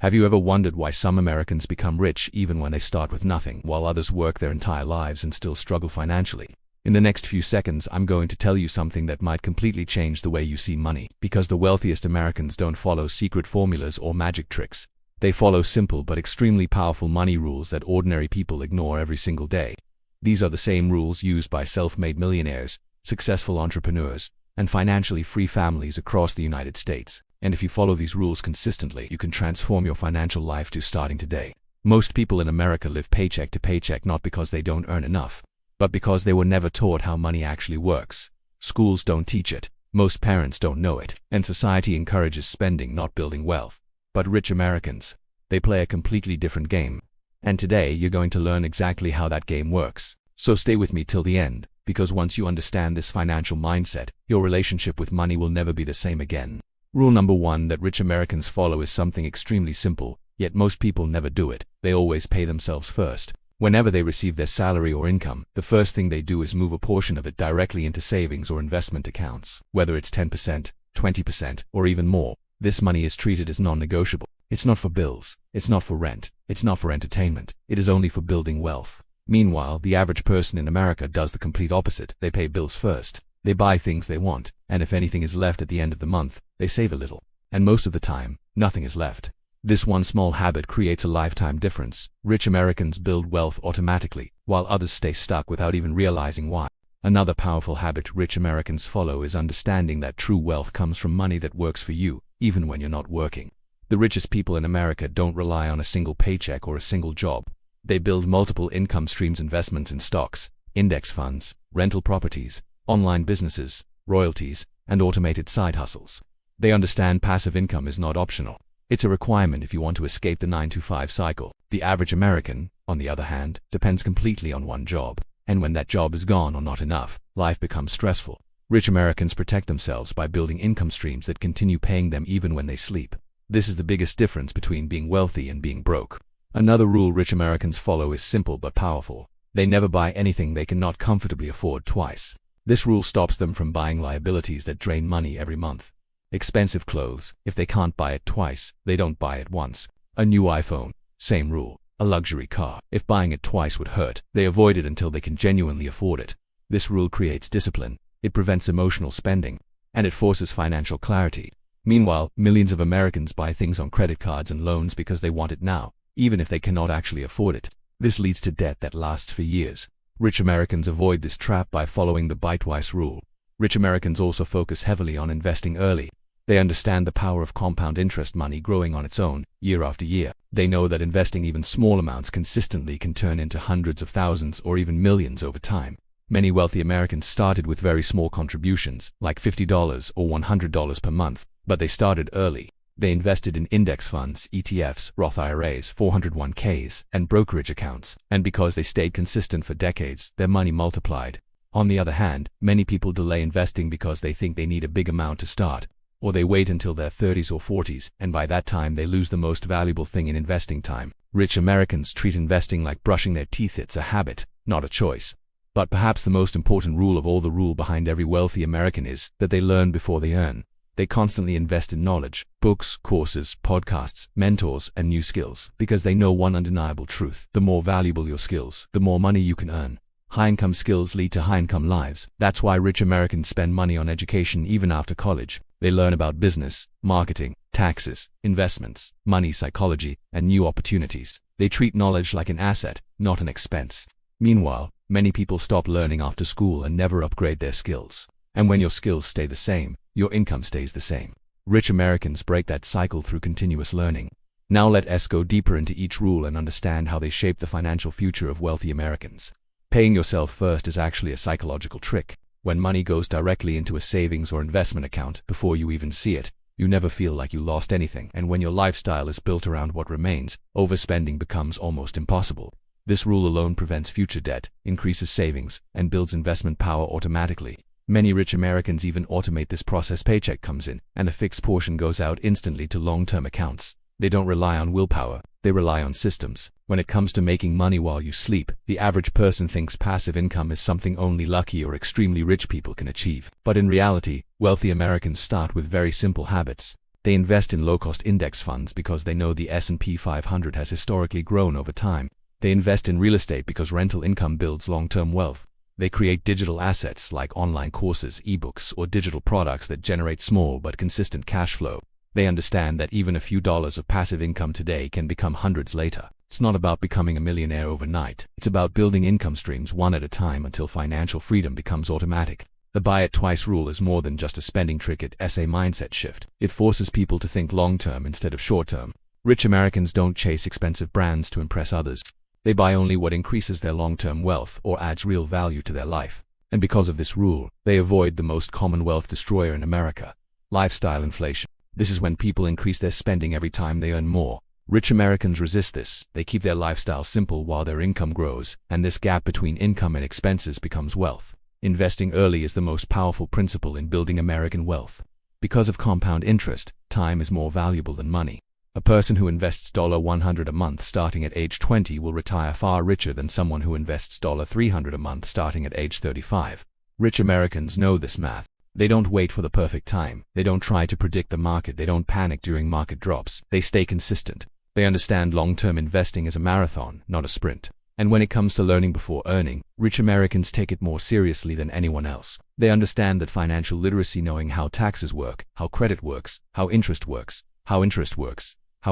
Have you ever wondered why some Americans become rich even when they start with nothing, while others work their entire lives and still struggle financially? In the next few seconds, I'm going to tell you something that might completely change the way you see money, because the wealthiest Americans don't follow secret formulas or magic tricks. They follow simple but extremely powerful money rules that ordinary people ignore every single day. These are the same rules used by self-made millionaires, successful entrepreneurs, and financially free families across the United States. And if you follow these rules consistently, you can transform your financial life starting today. Most people in America live paycheck to paycheck not because they don't earn enough, but because they were never taught how money actually works. Schools don't teach it, most parents don't know it, and society encourages spending, not building wealth. But rich Americans, they play a completely different game. And today you're going to learn exactly how that game works. So stay with me till the end, because once you understand this financial mindset, your relationship with money will never be the same again. Rule number 1 that rich Americans follow is something extremely simple, yet most people never do it. They always pay themselves first. Whenever they receive their salary or income, the first thing they do is move a portion of it directly into savings or investment accounts. Whether it's 10%, 20%, or even more, this money is treated as non-negotiable. It's not for bills, it's not for rent, it's not for entertainment, it is only for building wealth. Meanwhile, the average person in America does the complete opposite. They pay bills first. They buy things they want, and if anything is left at the end of the month, they save a little. And most of the time, nothing is left. This one small habit creates a lifetime difference. Rich Americans build wealth automatically, while others stay stuck without even realizing why. Another powerful habit rich Americans follow is understanding that true wealth comes from money that works for you, even when you're not working. The richest people in America don't rely on a single paycheck or a single job. They build multiple income streams, investments in stocks, index funds, rental properties, online businesses, royalties, and automated side hustles. They understand passive income is not optional. It's a requirement if you want to escape the 9-to-5 cycle. The average American, on the other hand, depends completely on one job. And when that job is gone or not enough, life becomes stressful. Rich Americans protect themselves by building income streams that continue paying them even when they sleep. This is the biggest difference between being wealthy and being broke. Another rule rich Americans follow is simple but powerful. They never buy anything they cannot comfortably afford twice. This rule stops them from buying liabilities that drain money every month. Expensive clothes, if they can't buy it twice, they don't buy it once. A new iPhone, same rule. A luxury car, if buying it twice would hurt, they avoid it until they can genuinely afford it. This rule creates discipline, it prevents emotional spending, and it forces financial clarity. Meanwhile, millions of Americans buy things on credit cards and loans because they want it now, even if they cannot actually afford it. This leads to debt that lasts for years. Rich Americans avoid this trap by following the buy twice rule. Rich Americans also focus heavily on investing early. They understand the power of compound interest money growing on its own, year after year. They know that investing even small amounts consistently can turn into hundreds of thousands or even millions over time. Many wealthy Americans started with very small contributions, like $50 or $100 per month, but they started early. They invested in index funds, ETFs, Roth IRAs, 401ks, and brokerage accounts, and because they stayed consistent for decades, their money multiplied. On the other hand, many people delay investing because they think they need a big amount to start, or they wait until their 30s or 40s, and by that time they lose the most valuable thing in investing: time. Rich Americans treat investing like brushing their teeth. It's a habit, not a choice. But perhaps the most important rule of all, the rule behind every wealthy American, is that they learn before they earn. They constantly invest in knowledge, books, courses, podcasts, mentors, and new skills, because they know one undeniable truth: the more valuable your skills, the more money you can earn. High-income skills lead to high-income lives. That's why rich Americans spend money on education even after college. They learn about business, marketing, taxes, investments, money psychology, and new opportunities. They treat knowledge like an asset, not an expense. Meanwhile, many people stop learning after school and never upgrade their skills. And when your skills stay the same, your income stays the same. Rich Americans break that cycle through continuous learning. Now let us go deeper into each rule and understand how they shape the financial future of wealthy Americans. Paying yourself first is actually a psychological trick. When money goes directly into a savings or investment account before you even see it, you never feel like you lost anything. And when your lifestyle is built around what remains, overspending becomes almost impossible. This rule alone prevents future debt, increases savings, and builds investment power automatically. Many rich Americans even automate this process. Paycheck comes in, and a fixed portion goes out instantly to long-term accounts. They don't rely on willpower, they rely on systems. When it comes to making money while you sleep, the average person thinks passive income is something only lucky or extremely rich people can achieve. But in reality, wealthy Americans start with very simple habits. They invest in low-cost index funds because they know the S&P 500 has historically grown over time. They invest in real estate because rental income builds long-term wealth. They create digital assets like online courses, ebooks, or digital products that generate small but consistent cash flow. They understand that even a few dollars of passive income today can become hundreds later. It's not about becoming a millionaire overnight. It's about building income streams one at a time until financial freedom becomes automatic. The buy it twice rule is more than just a spending trick, it's a mindset shift. It forces people to think long-term instead of short-term. Rich Americans don't chase expensive brands to impress others. They buy only what increases their long-term wealth or adds real value to their life. And because of this rule, they avoid the most common wealth destroyer in America: lifestyle inflation. This is when people increase their spending every time they earn more. Rich Americans resist this. They keep their lifestyle simple while their income grows, and this gap between income and expenses becomes wealth. Investing early is the most powerful principle in building American wealth. Because of compound interest, time is more valuable than money. A person who invests $100 a month starting at age 20 will retire far richer than someone who invests $300 a month starting at age 35. Rich Americans know this math. They don't wait for the perfect time. They don't try to predict the market. They don't panic during market drops. They stay consistent. They understand long-term investing is a marathon, not a sprint. And when it comes to learning before earning, rich Americans take it more seriously than anyone else. They understand that financial literacy, knowing how taxes work, how credit works, how interest works, how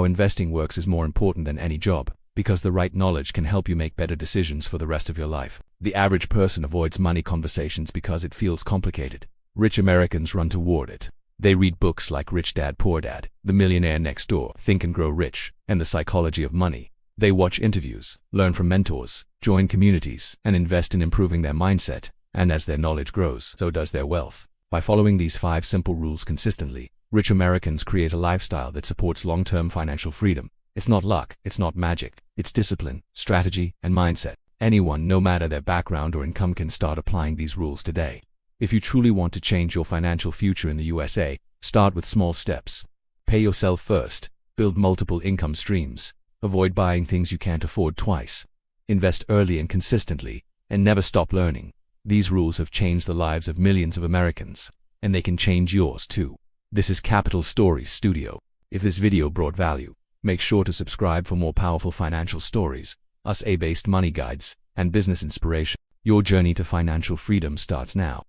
investing works, is more important than any job, because the right knowledge can help you make better decisions for the rest of your life. The average person avoids money conversations because it feels complicated. Rich Americans run toward it. They read books like Rich Dad, Poor Dad, The Millionaire Next Door, Think and Grow Rich, and The Psychology of Money. They watch interviews, learn from mentors, join communities, and invest in improving their mindset. And as their knowledge grows, so does their wealth. By following these 5 simple rules consistently, rich Americans create a lifestyle that supports long-term financial freedom. It's not luck, it's not magic, it's discipline, strategy, and mindset. Anyone, no matter their background or income, can start applying these rules today. If you truly want to change your financial future in the USA, start with small steps. Pay yourself first. Build multiple income streams. Avoid buying things you can't afford twice. Invest early and consistently, and never stop learning. These rules have changed the lives of millions of Americans, and they can change yours too. This is Capital Stories Studio. If this video brought value, make sure to subscribe for more powerful financial stories, USA-based money guides, and business inspiration. Your journey to financial freedom starts now.